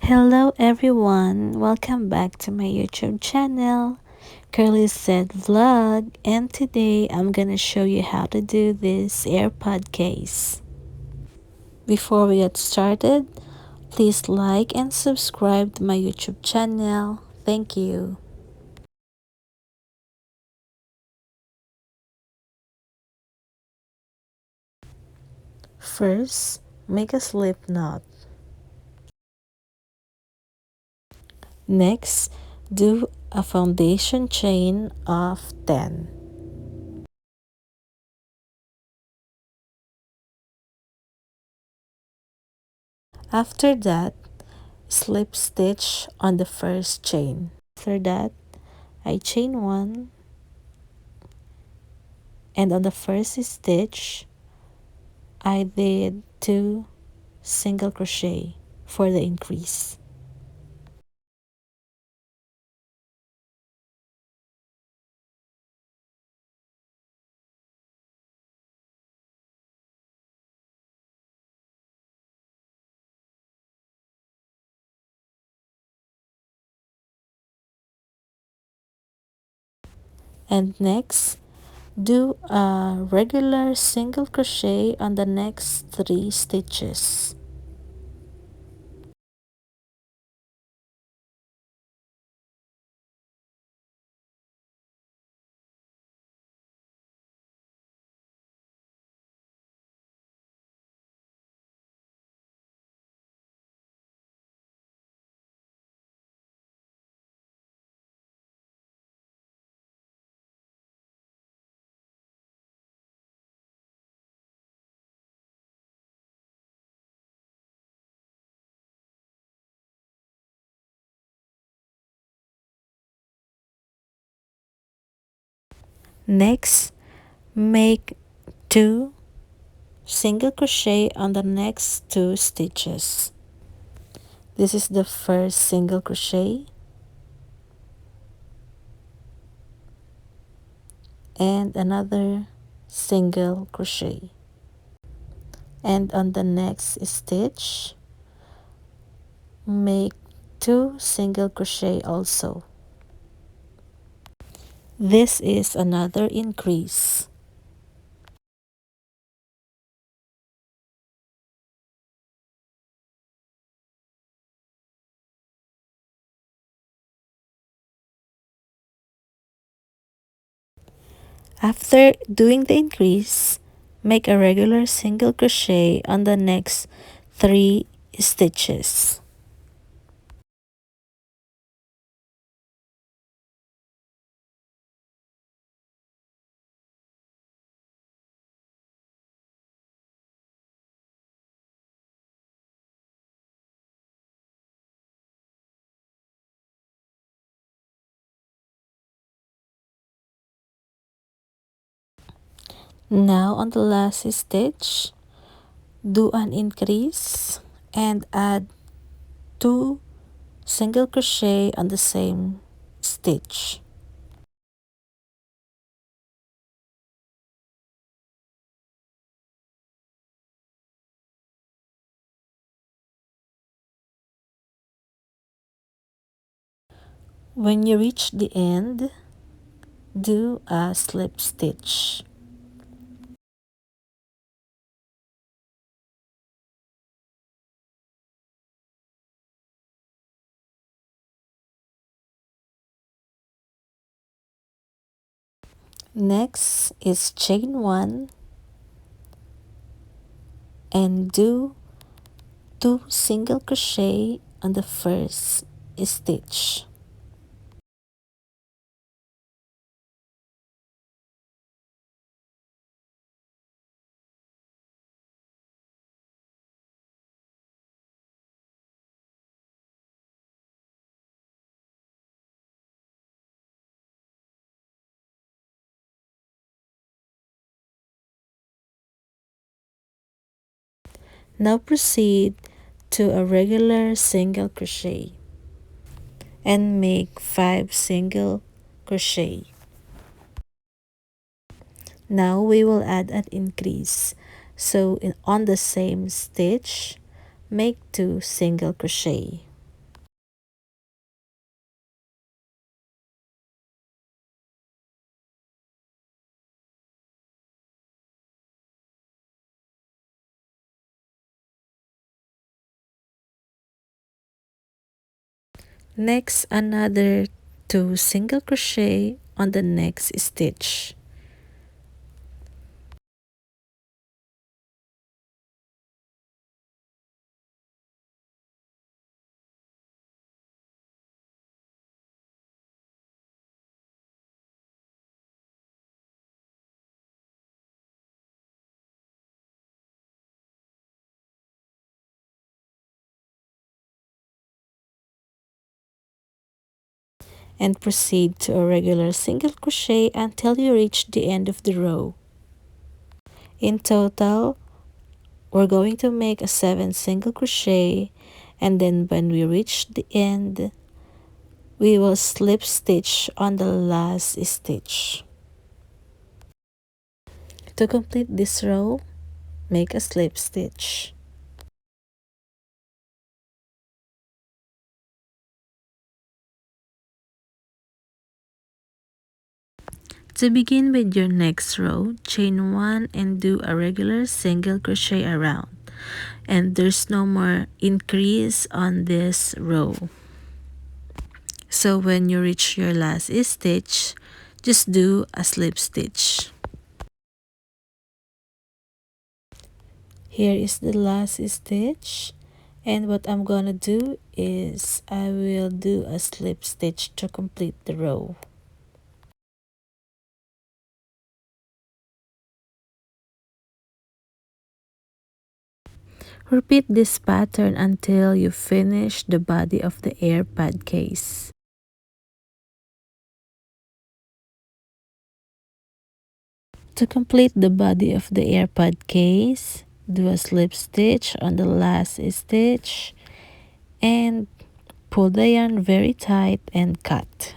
Hello everyone, welcome back to my YouTube channel, Curlyzhed vlog, and today I'm gonna show you how to do this AirPod case. Before we get started, please like and subscribe to my YouTube channel. Thank you. First, make a slip knot. Next, do a foundation chain of 10. After that, slip stitch on the first chain. After that, I chain 1, and on the first stitch I did 2 single crochet for the increase. And next, do a regular single crochet on the next 3 stitches. Next, make 2 single crochet on the next 2 stitches. This is the first single crochet, and another single crochet. And on the next stitch, make 2 single crochet also. This is another increase. After doing the increase, make a regular single crochet on the next 3 stitches. Now on the last stitch, do an increase and add 2 single crochet on the same stitch. When you reach the end, do a slip stitch. Next is chain 1 and do 2 single crochet on the first stitch. Now proceed to a regular single crochet and make 5 single crochet. Now we will add an increase. So on the same stitch, make 2 single crochet. Next, another 2 single crochet on the next stitch. And proceed to a regular single crochet until you reach the end of the row. In total, we're going to make a 7 single crochet, and then when we reach the end, we will slip stitch on the last stitch. To complete this row, make a slip stitch. To begin with your next row, chain 1 and do a regular single crochet around. And there's no more increase on this row. So when you reach your last stitch, just do a slip stitch. Here is the last stitch, and what I'm gonna do is I will do a slip stitch to complete the row. Repeat this pattern until you finish the body of the AirPod case. To complete the body of the AirPod case, do a slip stitch on the last stitch and pull the yarn very tight and cut.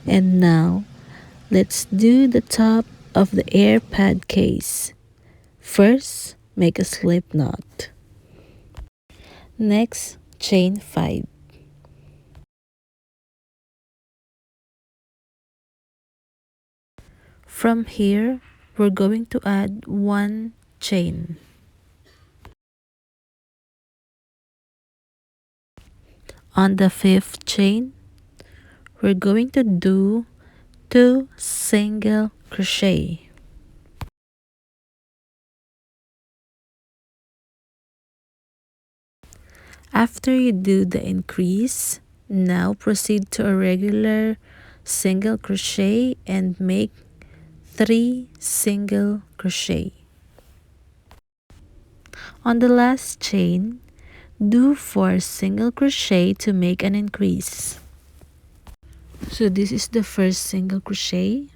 And now, let's do the top of the AirPod case. First, make a slip knot. Next, chain 5. From here, we're going to add 1 chain. On the 5th chain, we're going to do 2 single crochet. After you do the increase, now proceed to a regular single crochet and make 3 single crochet. On the last chain, do 4 single crochet to make an increase. So this is the first single crochet,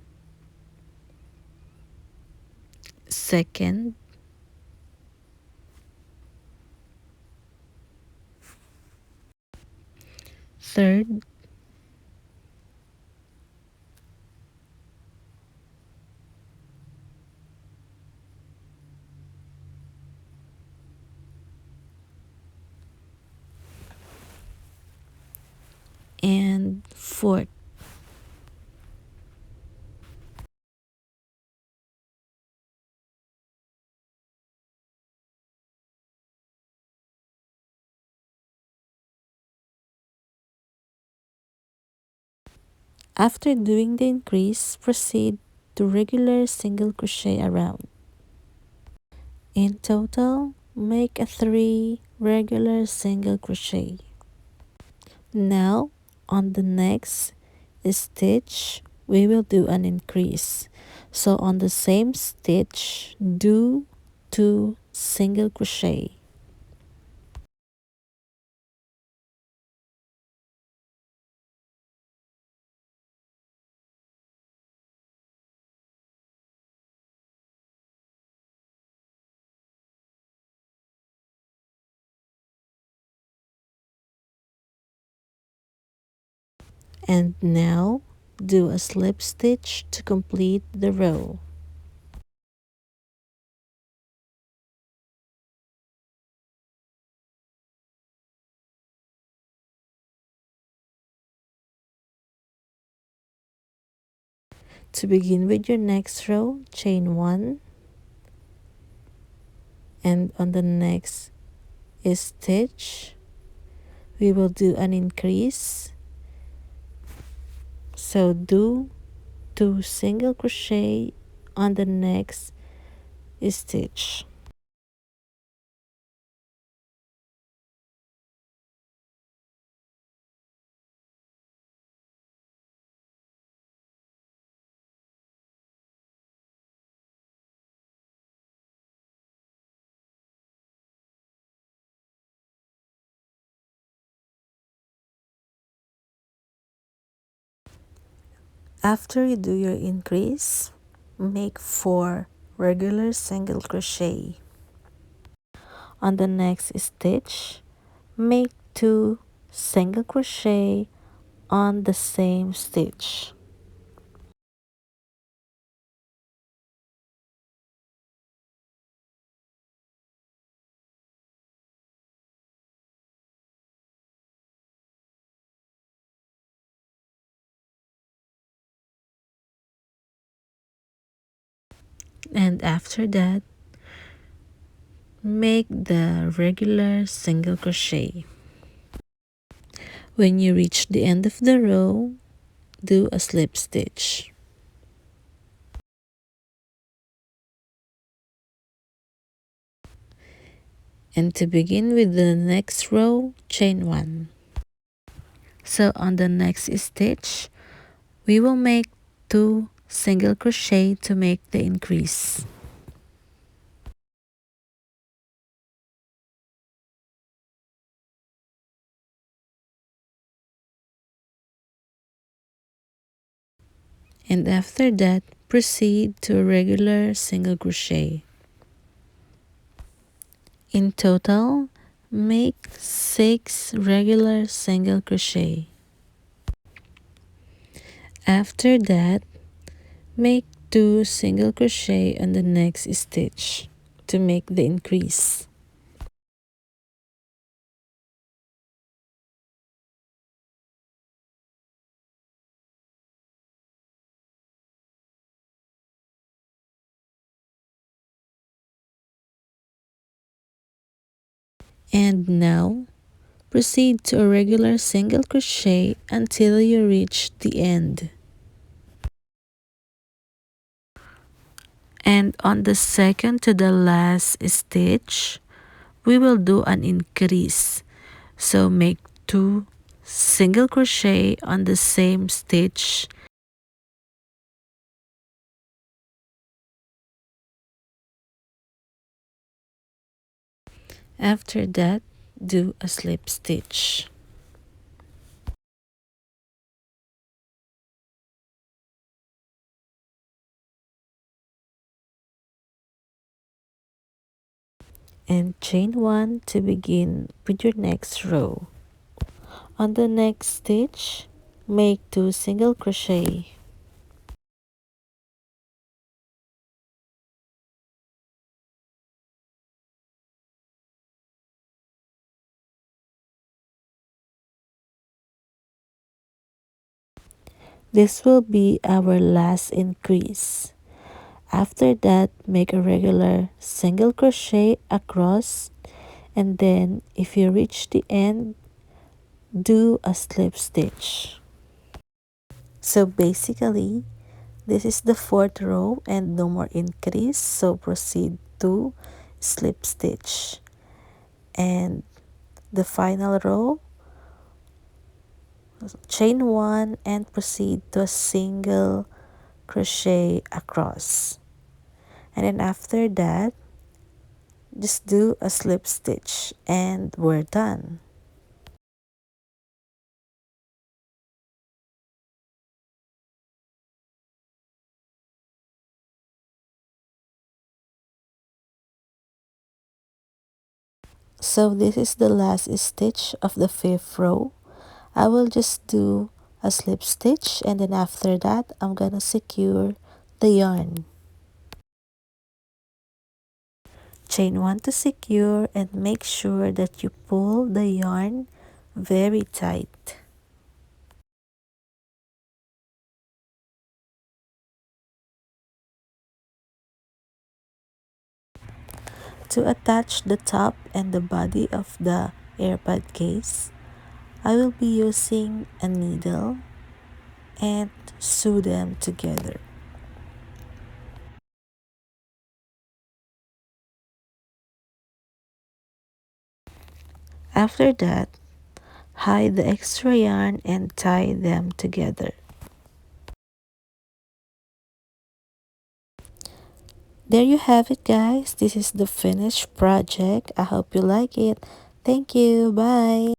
second, third, and fourth. After doing the increase, proceed to regular single crochet around. In total, make a 3 regular single crochet. Now, on the next stitch, we will do an increase. So on the same stitch, do 2 single crochet. And now, do a slip stitch to complete the row. To begin with your next row, chain 1, And on the next stitch we will do an increase. So do 2 single crochet on the next stitch. After you do your increase, make 4 regular single crochet. On the next stitch, make 2 single crochet on the same stitch. And after that, make the regular single crochet. When you reach the end of the row, do a slip stitch. And to begin with the next row, chain 1. So on the next stitch, we will make 2 single crochet to make the increase. And after that, proceed to a regular single crochet. In total, make 6 regular single crochet. After that, make 2 single crochet on the next stitch to make the increase. And now, proceed to a regular single crochet until you reach the end. And on the second to the last stitch, we will do an increase. So make 2 single crochet on the same stitch. After that, do a slip stitch. And chain 1 to begin with your next row. On the next stitch, make 2 single crochet. This will be our last increase. After that, make a regular single crochet across, and then if you reach the end, do a slip stitch. So basically, this is the 4th row and no more increase, so proceed to slip stitch. And the final row, chain 1 and proceed to a single crochet across. And then after that, just do a slip stitch and we're done. So this is the last stitch of the 5th row. I will just do a slip stitch, and then after that I'm gonna secure the yarn. Chain 1 to secure, and make sure that you pull the yarn very tight. To attach the top and the body of the AirPod case, I will be using a needle and sew them together. After that, hide the extra yarn and tie them together. There you have it, guys. This is the finished project. I hope you like it. Thank you. Bye.